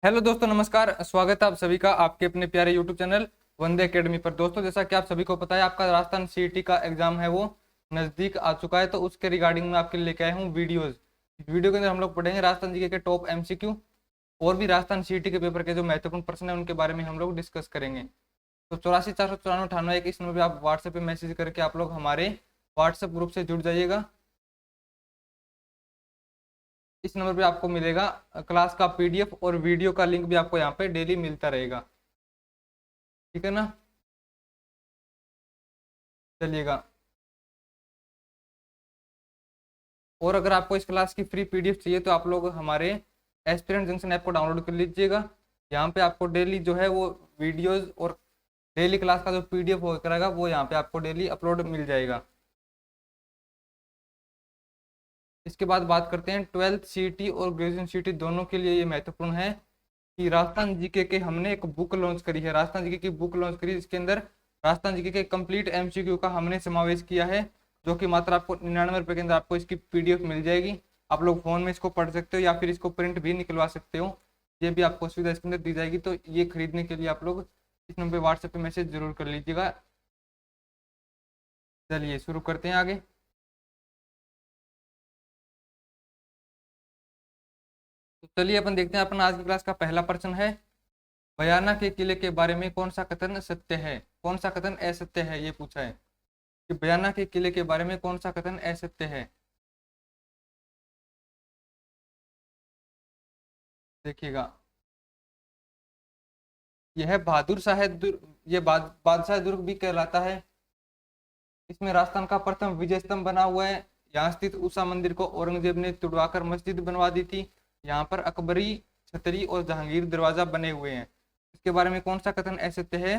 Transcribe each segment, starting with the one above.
Hello दोस्तों, नमस्कार। स्वागत है आप सभी का आपके अपने प्यारे यूट्यूब चैनल वंदे एकेडमी पर। दोस्तों, जैसा कि आप सभी को पता है, आपका राजस्थान सीईटी का एग्जाम है वो नज़दीक आ चुका है। तो उसके रिगार्डिंग मैं आपके लिए लेके आया हूँ वीडियोस। इस वीडियो के अंदर हम लोग पढ़ेंगे राजस्थान जीके के टॉप एमसीक्यू और भी राजस्थान सीईटी के पेपर के जो महत्वपूर्ण प्रश्न है उनके बारे में हम लोग डिस्कस करेंगे। तो 84 494 98 इस नंबर पर आप व्हाट्सएप पे मैसेज करके आप लोग हमारे व्हाट्सएप ग्रुप से जुड़ जाइएगा। इस नंबर पे आपको मिलेगा क्लास का पीडीएफ और वीडियो का लिंक भी आपको यहाँ पे डेली मिलता रहेगा। ठीक है ना? चलिएगा। और अगर आपको इस क्लास की फ्री पीडीएफ चाहिए तो आप लोग हमारे एस्पिरेंट जंक्शन ऐप को डाउनलोड कर लीजिएगा। यहाँ पे आपको डेली जो है वो वीडियोस और डेली क्लास का जो पीडीएफ हो करेगा वो यहाँ पे आपको डेली अपलोड मिल जाएगा। इसके बाद बात करते हैं 12th सीईटी और ग्रेजुएशन सीईटी दोनों के लिए ये महत्वपूर्ण है कि राजस्थान जीके के हमने एक बुक लॉन्च करी है। राजस्थान जीके की बुक लॉन्च करी, इसके अंदर राजस्थान जीके के कंप्लीट एमसीक्यू का हमने समावेश किया है, जो कि मात्र आपको 99 रुपये के अंदर आपको इसकी पीडीएफ मिल जाएगी। आप लोग फोन में इसको पढ़ सकते हो या फिर इसको प्रिंट भी निकलवा सकते हो। ये भी आपको सुविधा इसके अंदर दी जाएगी। तो ये खरीदने के लिए आप लोग इस नंबर पर व्हाट्सएप पे मैसेज जरूर कर लीजिएगा। चलिए शुरू करते हैं आगे। तो चलिए अपन देखते हैं। अपना आज की क्लास का पहला प्रश्न है, बयाना के किले के बारे में कौन सा कथन सत्य है, कौन सा कथन असत्य है, ये पूछा है कि बयाना के किले के बारे में कौन सा कथन असत्य है। देखिएगा, यह बहादुर शाह दुर्ग, ये बादशाह दुर्ग भी कहलाता है। इसमें राजस्थान का प्रथम विजय स्तंभ बना हुआ है। यहाँ स्थित उषा मंदिर को औरंगजेब ने तुड़वाकर मस्जिद बनवा दी थी। यहाँ पर अकबरी, छतरी और जहांगीर दरवाजा बने हुए हैं। इसके बारे में कौन सा कथन असत्य है?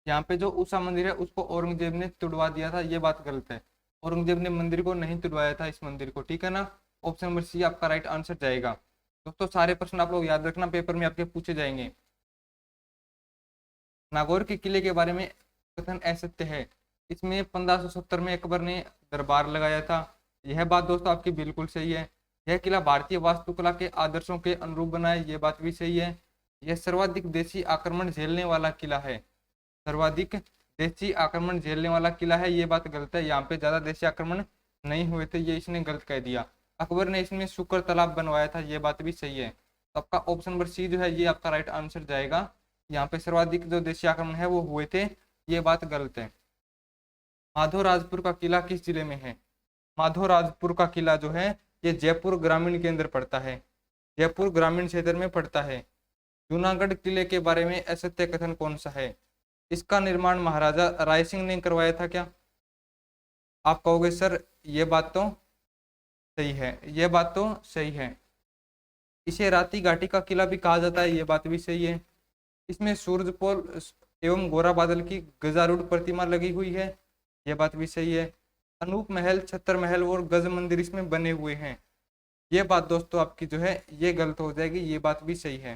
यहाँ पे जो उषा मंदिर है उसको औरंगजेब ने तुड़वा दिया था, ये बात गलत है। औरंगजेब ने मंदिर को नहीं तुड़वाया था, इस मंदिर को। ठीक है ना? ऑप्शन नंबर सी आपका राइट आंसर जाएगा। दोस्तों, सारे प्रश्न आप लोग याद रखना, पेपर में आपके पूछे जाएंगे। नागौर के किले के बारे में कथन असत्य है। इसमें 1570 में अकबर ने दरबार लगाया था। यह बात दोस्तों आपकी बिल्कुल सही है। यह किला भारतीय वास्तुकला के आदर्शों के अनुरूप बना है, यह बात भी सही है। यह सर्वाधिक देशी आक्रमण झेलने वाला किला है। सर्वाधिक देशी आक्रमण झेलने वाला किला है, ये बात गलत है। यहाँ पे ज्यादा देशी आक्रमण नहीं हुए थे, ये इसने गलत कह दिया। अकबर ने इसमें शुक्र तालाब बनवाया था, ये बात भी सही है। तो आपका ऑप्शन नंबर सी जो है ये आपका राइट आंसर जाएगा। यहाँ पे सर्वाधिक जो देशी आक्रमण है वो हुए थे, ये बात गलत है। माधोराजपुर का किला किस जिले में है? माधोराजपुर का किला जो है ये जयपुर ग्रामीण के अंदर पड़ता है। जयपुर ग्रामीण क्षेत्र में पड़ता है। जूनागढ़ किले के बारे में असत्य कथन कौन सा है? इसका निर्माण महाराजा राय सिंह ने करवाया था क्या? आप कहोगे सर ये बात तो सही है, ये बात तो सही है। इसे राती घाटी का किला भी कहा जाता है, ये बात भी सही है। इसमें सूरजपोल एवं गोरा बादल की गजारूढ़ प्रतिमा लगी हुई है, यह बात भी सही है। अनूप महल, छत्तर महल और गज मंदिर इसमें बने हुए हैं, ये बात दोस्तों आपकी जो है ये गलत हो जाएगी, ये बात भी सही है।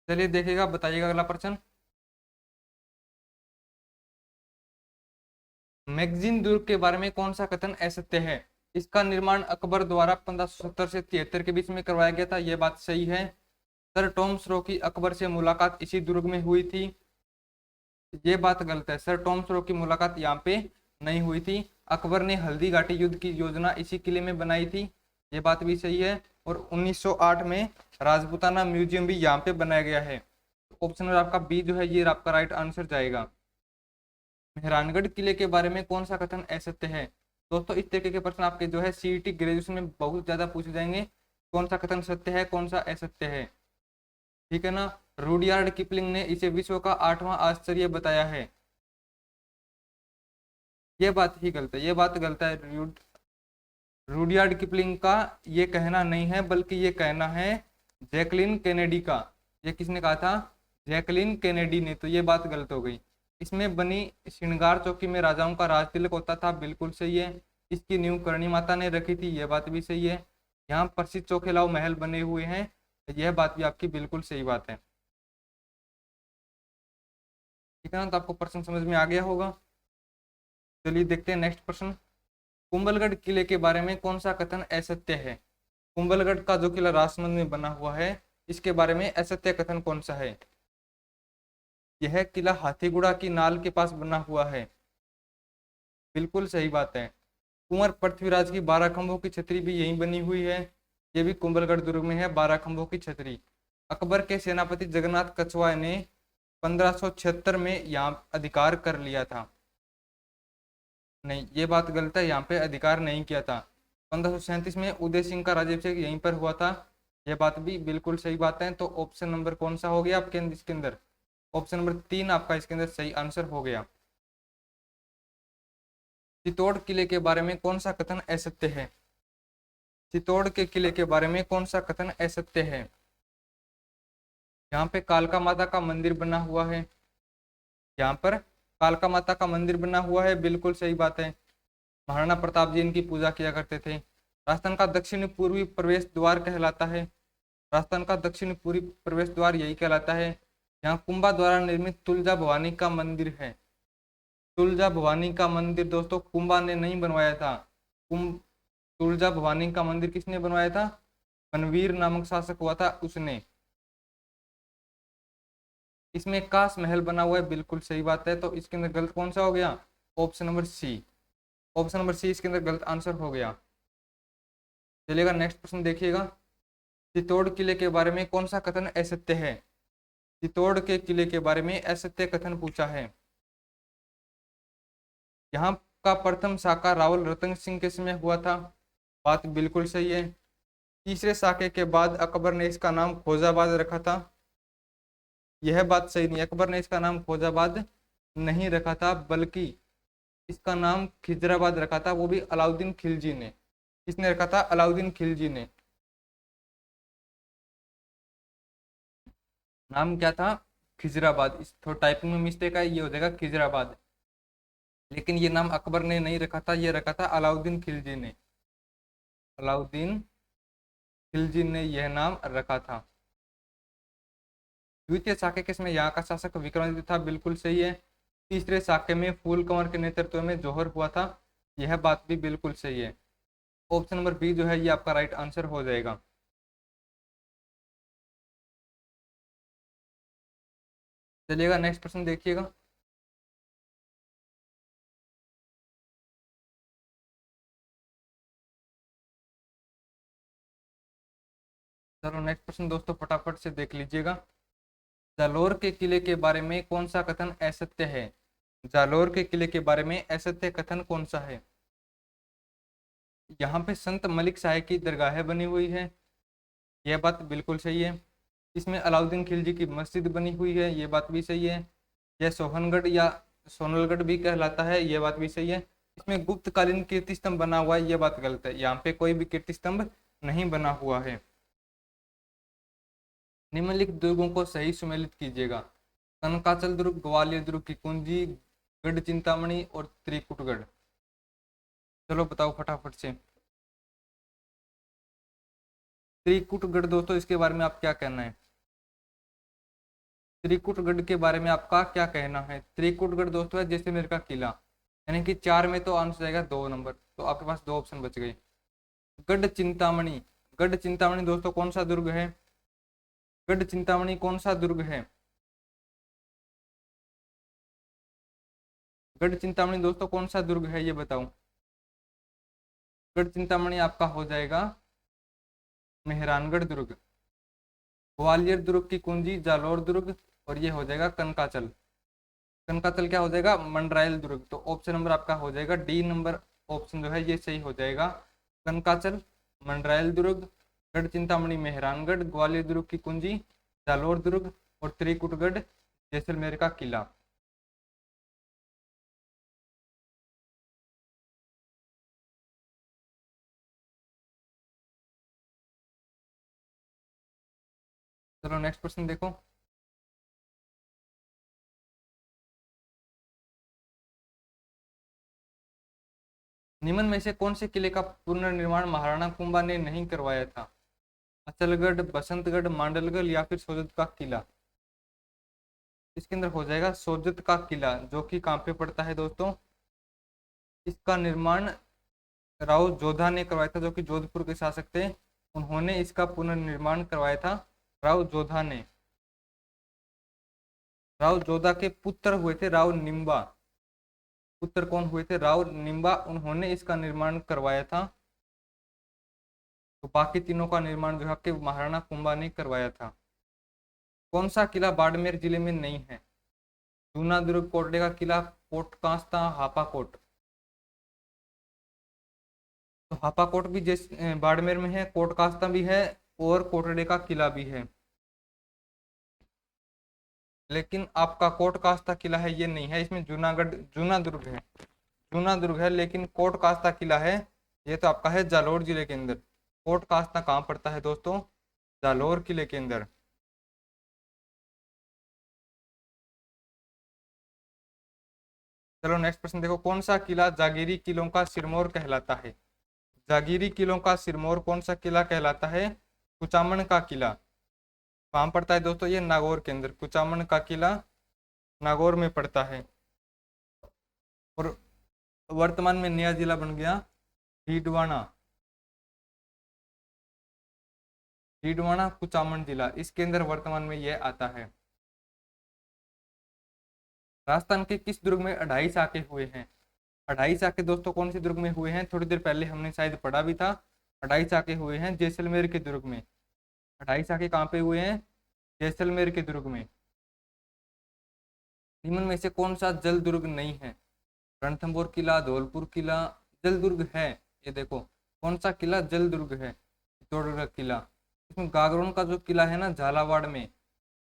चलिए देखिएगा, बताइएगा अगला प्रश्न। मैगजीन दुर्ग के बारे में कौन सा कथन असत्य है? इसका निर्माण अकबर द्वारा 1570 से 73 के बीच में करवाया गया था, यह बात सही है। सर टॉम स्रो की अकबर से मुलाकात इसी दुर्ग में हुई थी, ये बात गलत है। सर टॉम स्रो की मुलाकात यहाँ पे नहीं हुई थी। अकबर ने हल्दी घाटी युद्ध की योजना इसी किले में बनाई थी, ये बात भी सही है। और 1908 में राजपूताना म्यूजियम भी यहाँ पे बनाया गया है। ऑप्शन नंबर आपका बी जो है ये आपका राइट आंसर जाएगा। मेहरानगढ़ किले के बारे में कौन सा कथन असत्य है? दोस्तों, इस तरीके के प्रश्न आपके जो है सीईटी ग्रेजुएशन में बहुत ज्यादा पूछे जाएंगे। कौन सा कथन सत्य है, कौन सा असत्य है? ठीक है ना? रूडयार्ड किपलिंग ने इसे विश्व का 8वां आश्चर्य बताया है, ये बात ही गलत है, ये बात गलत है। रूडयार्ड किपलिंग का ये कहना नहीं है, बल्कि ये कहना है जैकलिन केनेडी का। ये किसने कहा था? जैकलिन केनेडी ने। तो ये बात गलत हो गई। इसमें बनी श्रृंगार चौकी में राजाओं का राज तिलक होता था, बिल्कुल सही है। इसकी नींव करणी माता ने रखी थी, यह बात भी सही है। यहाँ प्रसिद्ध चौखेलाव महल बने हुए हैं, यह बात भी आपकी बिल्कुल सही बात है। ठीक है ना? तो आपको प्रश्न समझ में आ गया होगा। चलिए देखते हैं नेक्स्ट प्रश्न। कुंभलगढ़ किले के बारे में कौन सा कथन असत्य है? कुंभलगढ़ का जो किला राजसमंद में बना हुआ है, इसके बारे में असत्य कथन कौन सा है? यह किला हाथीगुड़ा की नाल के पास बना हुआ है। बिल्कुल सही बात है। कुंवर पृथ्वीराज की 12 खंभों की छतरी भी यहीं बनी हुई है। ये भी कुंभलगढ़ दुर्ग में है, 12 खंभों की छतरी। अकबर के सेनापति जगन्नाथ कछवाह ने 1576 में यहाँ अधिकार कर लिया था। नहीं, ये बात गलत है, यहाँ पे अधिकार नहीं किया था। 1537 में उदय सिंह का राज्याभिषेक यहीं पर हुआ था। यह बात भी बिल्कुल सही बात है। तो ऑप्शन नंबर कौन सा हो गया आपके इसके अंदर? ऑप्शन नंबर 3 आपका इसके अंदर सही आंसर हो गया। चित्तौड़ किले के बारे में कौन सा कथन असत्य है? चित्तौड़ के किले के बारे में कौन सा कथन असत्य है? यहाँ पे कालका माता का मंदिर बना हुआ है। यहाँ पर कालका माता का मंदिर बना हुआ है, बिल्कुल सही बात है। महाराणा प्रताप जी इनकी पूजा किया करते थे। राजस्थान का दक्षिणी पूर्वी प्रवेश द्वार कहलाता है। राजस्थान का दक्षिणी पूर्वी प्रवेश द्वार यही कहलाता है। यहाँ कुंभा द्वारा निर्मित तुलजा भवानी का मंदिर है। तुलजा भवानी का मंदिर दोस्तों कुंभा ने नहीं बनवाया था। कुंभ तुलजा भवानी का मंदिर किसने बनवाया था? बनवीर नामक शासक हुआ था, उसने। इसमें काश महल बना हुआ है, बिल्कुल सही बात है। तो इसके अंदर गलत कौन सा हो गया? Option number C. Option number C इसके अंदर गलत आंसर हो गया। चलिएगा नेक्स्ट प्रश्न देखिएगा। चित्तौड़ किले के बारे में कौन सा कथन असत्य है? चित्तौड़ के किले के बारे में असत्य कथन पूछा है। यहाँ का प्रथम साका रावल रतन सिंह के समय हुआ था। बात बिल्कुल सही है। तीसरे साके के बाद अकबर ने इसका नाम खोजाबाद रखा था। यह बात सही नहीं, अकबर ने इसका नाम खोजाबाद नहीं रखा था, बल्कि इसका नाम खिजराबाद रखा था, वो भी अलाउद्दीन खिलजी ने। किसने रखा था? अलाउद्दीन खिलजी ने। नाम क्या था? खिजराबाद। इस थोड़ा टाइपिंग में मिस्टेक है, ये हो जाएगा खिजराबाद। लेकिन ये नाम अकबर ने नहीं रखा था, ये रखा था अलाउद्दीन खिलजी ने। अलाउद्दीन खिलजी ने यह नाम रखा था। द्वितीय साके के समय यहाँ का शासक विक्रमादित्य था, बिल्कुल सही है। तीसरे साके में फूल कंवर के नेतृत्व में जौहर हुआ था, यह बात भी बिल्कुल सही है। ऑप्शन नंबर बी जो है ये आपका राइट आंसर हो जाएगा। चलिएगा नेक्स्ट प्रश्न देखिएगा। चलो नेक्स्ट प्रश्न दोस्तों फटाफट से देख लीजिएगा। जालोर के किले के बारे में कौन सा कथन असत्य है? जालोर के किले के बारे में असत्य कथन कौन सा है? यहाँ पे संत मलिक शाह की दरगाह बनी हुई है, यह बात बिल्कुल सही है। इसमें अलाउद्दीन खिलजी की मस्जिद बनी हुई है, ये बात भी सही है। यह सोहनगढ़ या सोनलगढ़ भी कहलाता है, यह बात भी सही है। इसमें गुप्तकालीन कीर्ति स्तंभ बना हुआ है, यह बात गलत है। यहाँ पे कोई भी कीर्ति स्तंभ नहीं बना हुआ है। निम्नलिखित दुर्गों को सही सुमेलित कीजिएगा। कनकाचल दुर्ग, ग्वालियर दुर्ग की कुंजी, गढ़ चिंतामणि और त्रिकुटगढ़। चलो बताओ फटाफट से। त्रिकुटगढ़ दोस्तों इसके बारे में आप क्या कहना है? त्रिकुटगढ़ के बारे में आपका क्या कहना है? त्रिकुटगढ़ दोस्तों है जैसलमेर का किला। यानी कि 4 में तो आंसर जाएगा 2 नंबर, तो आपके पास 2 ऑप्शन बच गए। गढ़ चिंतामणि, गढ़ चिंतामणि दोस्तों कौन सा दुर्ग है? गढ़ चिंतामणि कौन सा दुर्ग है? गढ़ चिंतामणि दोस्तों कौन सा दुर्ग है, ये बताओ। गढ़ चिंतामणि आपका हो जाएगा मेहरानगढ़ दुर्ग। ग्वालियर दुर्ग की कुंजी जालोर दुर्ग, और ये हो जाएगा कनकाचल। कनकाचल क्या हो जाएगा? मंडरायल दुर्ग। तो ऑप्शन नंबर आपका हो जाएगा डी नंबर, ऑप्शन जो है ये सही हो जाएगा। कनकाचल, मंडरायल दुर्ग, गढ़ चिंतामणि मेहरानगढ़, ग्वालियर दुर्ग की कुंजी, जालोर दुर्ग और त्रिकुटगढ़ जैसलमेर का किला। चलो नेक्स्ट क्वेश्चन देखो। निम्न में से कौन से किले का पुनर्निर्माण महाराणा कुंभा ने नहीं करवाया था? अचलगढ़, बसंतगढ़, मांडलगढ़ या फिर सोजत का किला। इसके अंदर हो जाएगा सोजत का किला, जो कि कहाँ पे पड़ता है दोस्तों? इसका निर्माण राव जोधा ने करवाया था, जो कि जोधपुर के शासक थे, उन्होंने इसका पुनर्निर्माण करवाया था, राव जोधा ने। राव जोधा के पुत्र हुए थे राव निम्बा। पुत्र कौन हुए थे? राव निम्बा, उन्होंने इसका निर्माण करवाया था। तो बाकी तीनों का निर्माण जो है आपके महाराणा कुंभा ने करवाया था। कौन सा किला बाड़मेर जिले में नहीं है? जूना दुर्ग, कोटड़े का किला, कोट कांस्ता, हापा कोट। तो हापा कोट भी बाड़मेर में है, कोट कांस्ता भी है, और कोटड़े का किला भी है। लेकिन आपका कोट कास्ता किला है ये नहीं है, इसमें जूनागढ़ जूना दुर्ग है। जूना दुर्ग है, लेकिन कोट कास्ता किला है ये तो आपका है जालोर जिले के अंदर। कोट कास्ता कहाँ पड़ता है दोस्तों? जालोर किले के अंदर। चलो नेक्स्ट प्रश्न देखो, कौन सा किला जागीरी किलों का सिरमौर कहलाता है? जागीरी किलों का सिरमौर कौन सा किला कहलाता है? कुचामन का किला। कहाँ पड़ता है दोस्तों? ये नागौर के अंदर, कुचामन का किला नागौर में पड़ता है। और वर्तमान में नया जिला बन गया डीडवाना। डीडवाना कुचामन जिला, इसके अंदर वर्तमान में यह आता है। राजस्थान के किस दुर्ग में अढ़ाई साके हुए हैं? अढ़ाई साके दोस्तों कौन से दुर्ग में हुए हैं? थोड़ी देर पहले हमने शायद पढ़ा भी था। अढ़ाई साके हुए हैं जैसलमेर के दुर्ग में। अढ़ाई साके कहाँ पे हुए हैं? जैसलमेर के दुर्ग में। निम्न में से कौन सा जल दुर्ग नहीं है? रणथंभौर किला, धौलपुर किला। जल दुर्ग है, ये देखो कौन सा किला जल दुर्ग है? चित्तौड़गढ़ का किला। इसमें गागरोन का जो किला है ना झालावाड़ में,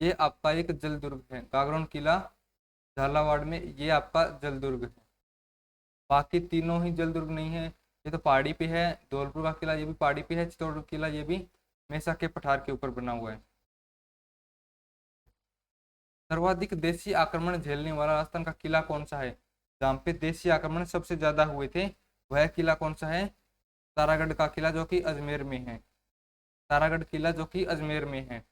ये आपका एक जल दुर्ग है। गागरोन किला झालावाड़ में, ये आपका जल दुर्ग है। बाकी तीनों ही जल दुर्ग नहीं है। ये तो पहाड़ी पे है, धौलपुर का किला ये भी पहाड़ी पे है, चित्तौड़गढ़ किला ये भी मेसा के पठार के ऊपर बना हुआ है। सर्वाधिक देशी आक्रमण झेलने वाला राजस्थान का किला कौन सा है? जहाँ पे देशी आक्रमण सबसे ज्यादा हुए थे, वह किला कौन सा है? तारागढ़ का किला, जो कि अजमेर में है। तारागढ़ किला जो कि अजमेर में है।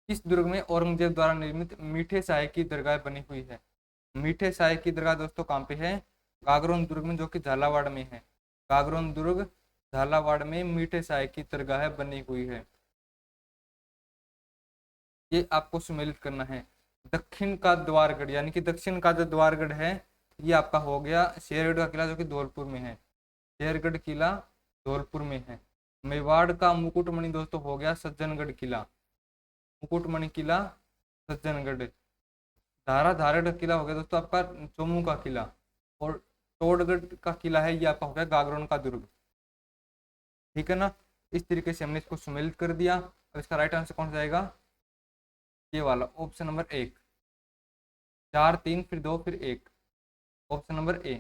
किस दुर्ग में औरंगजेब द्वारा निर्मित मीठे साये की दरगाह बनी हुई है? मीठे साये की दरगाह दोस्तों कहाँ पे है? गागरोन दुर्ग में, जो कि झालावाड़ में है। गागरोन दुर्ग झालावाड़ में मीठे साये की दरगाह बनी हुई है। ये आपको सुमेलित करना है। दक्षिण का द्वारगढ़, यानी कि दक्षिण का जो द्वारगढ़ है, ये आपका हो गया शेरगढ़ का किला, जो कि धौलपुर में है। शेरगढ़ किला धौलपुर में है। मेवाड़ का मुकुटमणि दोस्तों हो गया सज्जनगढ़ किला। मुकुटमणि किला सज्जनगढ़। धारा धारगढ़ किला हो गया दोस्तों आपका चोमू का किला। और टोडगढ़ का किला है ये आपका हो गया गागरोन का दुर्ग। ठीक है ना? इस तरीके से हमने इसको सुमेलित कर दिया। अब इसका राइट आंसर कौन सा जाएगा? ये वाला ऑप्शन नंबर 1। 4 3 फिर 2 फिर 1, ऑप्शन नंबर ए।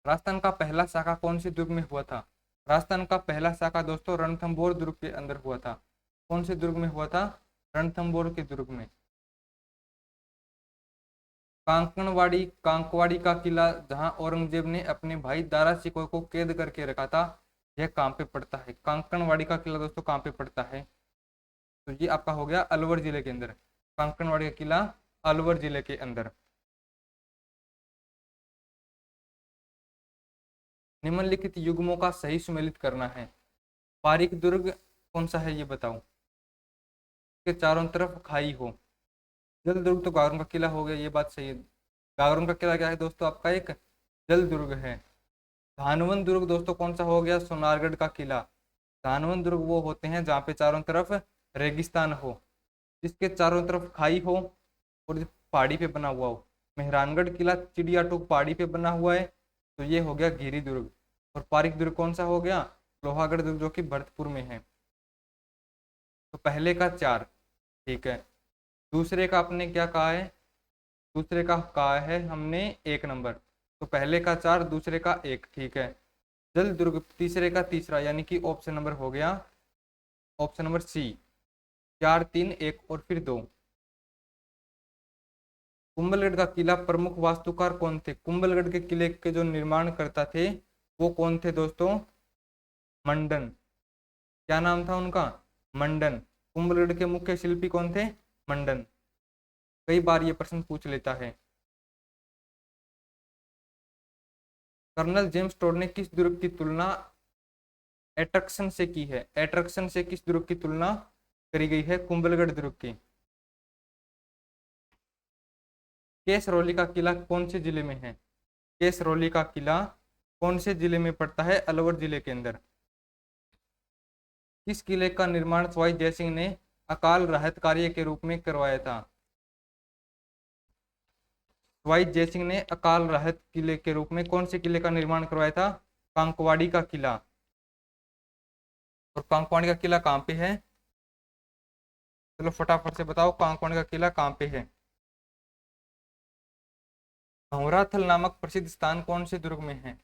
राजस्थान का पहला शाखा कौन से दुर्ग में हुआ था? राजस्थान का पहला शाखा दोस्तों रणथंभौर दुर्ग के अंदर हुआ था। कौन से दुर्ग में हुआ था? रणथंभौर के दुर्ग में। कांकणवाड़ी, कांकवाड़ी का किला, जहां औरंगजेब ने अपने भाई दारा शिकोह को कैद करके रखा था, यह कहाँ पे पड़ता है? कांकणवाड़ी का किला दोस्तों कहाँ पे पड़ता है? तो ये आपका हो गया अलवर जिले के अंदर। कांकणवाड़ी का किला अलवर जिले के अंदर। निम्नलिखित युग्मों का सही सुमेलित करना है। पारीक दुर्ग कौन सा है ये बताओ? के चारों तरफ खाई हो। जल दुर्ग तो गागरों का किला हो गया, ये बात सही है। गागरों का किला क्या है दोस्तों? आपका एक जल दुर्ग है। धानवन दुर्ग दोस्तों कौन सा हो गया? सोनारगढ़ का किला। धानवन दुर्ग वो होते हैं जहाँ पे चारों तरफ रेगिस्तान हो, जिसके चारों तरफ खाई हो और पहाड़ी पे बना हुआ हो। मेहरानगढ़ किला चिड़िया टोक पहाड़ी पे बना हुआ है, तो ये हो गया गिरी दुर्ग। और पारिक दुर्ग कौन सा हो गया? लोहागढ़ दुर्ग, जो कि भरतपुर में है। तो पहले का 4, ठीक है। दूसरे का आपने क्या कहा है? दूसरे का कहा है हमने 1 नंबर। तो पहले का 4, दूसरे का 1, ठीक है। जल दुर्ग तीसरे का तीसरा, यानी कि ऑप्शन नंबर हो गया ऑप्शन नंबर सी। 4 3 1 और फिर 2। कुंभलगढ़ का किला प्रमुख वास्तुकार कौन थे? कुंभलगढ़ के किले के जो निर्माण करता थे वो कौन थे दोस्तों? मंडन। क्या नाम था उनका? मंडन। कुंभलगढ़ के मुख्य शिल्पी कौन थे? मंडन। कई बार ये प्रश्न पूछ लेता है। कर्नल जेम्स टोड ने किस दुर्ग की तुलना एट्रक्शन से की है? एट्रक्शन से किस दुर्ग की तुलना करी गई है? कुंभलगढ़ दुर्ग की। केसरौली का किला कौन से जिले में है? केसरौली का किला कौन से जिले में पड़ता है? अलवर जिले के अंदर। किस किले का निर्माण सवाई जयसिंह ने अकाल राहत कार्य के रूप में करवाया था? सवाई जयसिंह ने अकाल राहत किले के रूप में कौन से किले का निर्माण करवाया था? कांकवाड़ी का किला। और कांकवाड़ी का किला कहाँ पे है? चलो फटाफट से बताओ, कांकवाड़ी का किला कहाँ पे है? भंवराथल नामक प्रसिद्ध स्थान कौन से दुर्ग में है?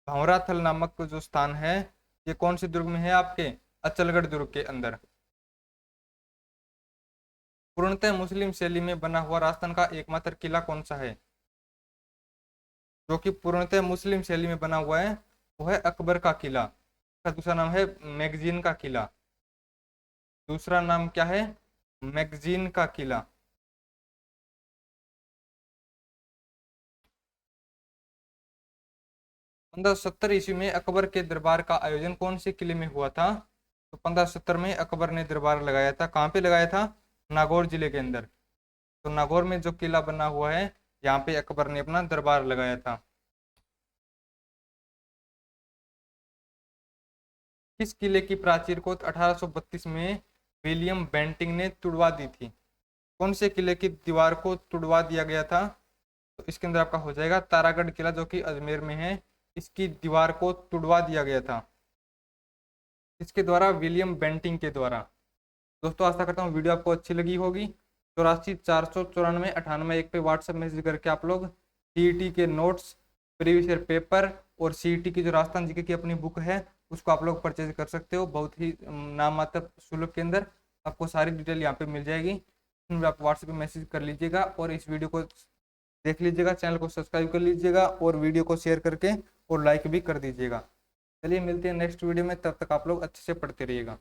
भंवराथल नामक जो स्थान है ये कौन से दुर्ग में है? आपके अचलगढ़ दुर्ग के अंदर। पूर्णतः मुस्लिम शैली में बना हुआ राजस्थान का एकमात्र किला कौन सा है? जो कि पूर्णतः मुस्लिम शैली में बना हुआ है वो है अकबर का किला। इसका दूसरा नाम है मैगजीन का किला। दूसरा नाम क्या है? मैगजीन का किला। 1570 ईस्वी में अकबर के दरबार का आयोजन कौन से किले में हुआ था? तो 1570 में अकबर ने दरबार लगाया था। कहाँ पे लगाया था? नागौर जिले के अंदर। तो नागौर में जो किला बना हुआ है यहाँ पे अकबर ने अपना दरबार लगाया था। किस किले की प्राचीर को 1832 में विलियम बेंटिंग ने तुड़वा दी थी? कौन से किले की दीवार को तुड़वा दिया गया था? तो इसके अंदर आपका हो जाएगा तारागढ़ किला जो कि अजमेर में है। इसकी दीवार को तुड़वा दिया गया था। इसके द्वारा विलियम बेंटिंग के द्वारा। दोस्तों आशा करता हूँ वीडियो आपको अच्छी लगी होगी। 84 494 98 1 पे व्हाट्सएप मैसेज करके आप लोग सीईटी के नोट्स, प्रीवियस ईयर पेपर और सीईटी की जो राजस्थान जीके की अपनी बुक है उसको आप लोग परचेज कर सकते हो। बहुत ही नाम मात्र शुल्क के अंदर आपको सारी डिटेल यहाँ पे मिल जाएगी। इसमें आप व्हाट्सएप पे मैसेज कर लीजिएगा और इस वीडियो को देख लीजिएगा, चैनल को सब्सक्राइब कर लीजिएगा और वीडियो को शेयर करके और लाइक भी कर दीजिएगा। चलिए मिलते हैं नेक्स्ट वीडियो में, तब तक आप लोग अच्छे से पढ़ते रहिएगा।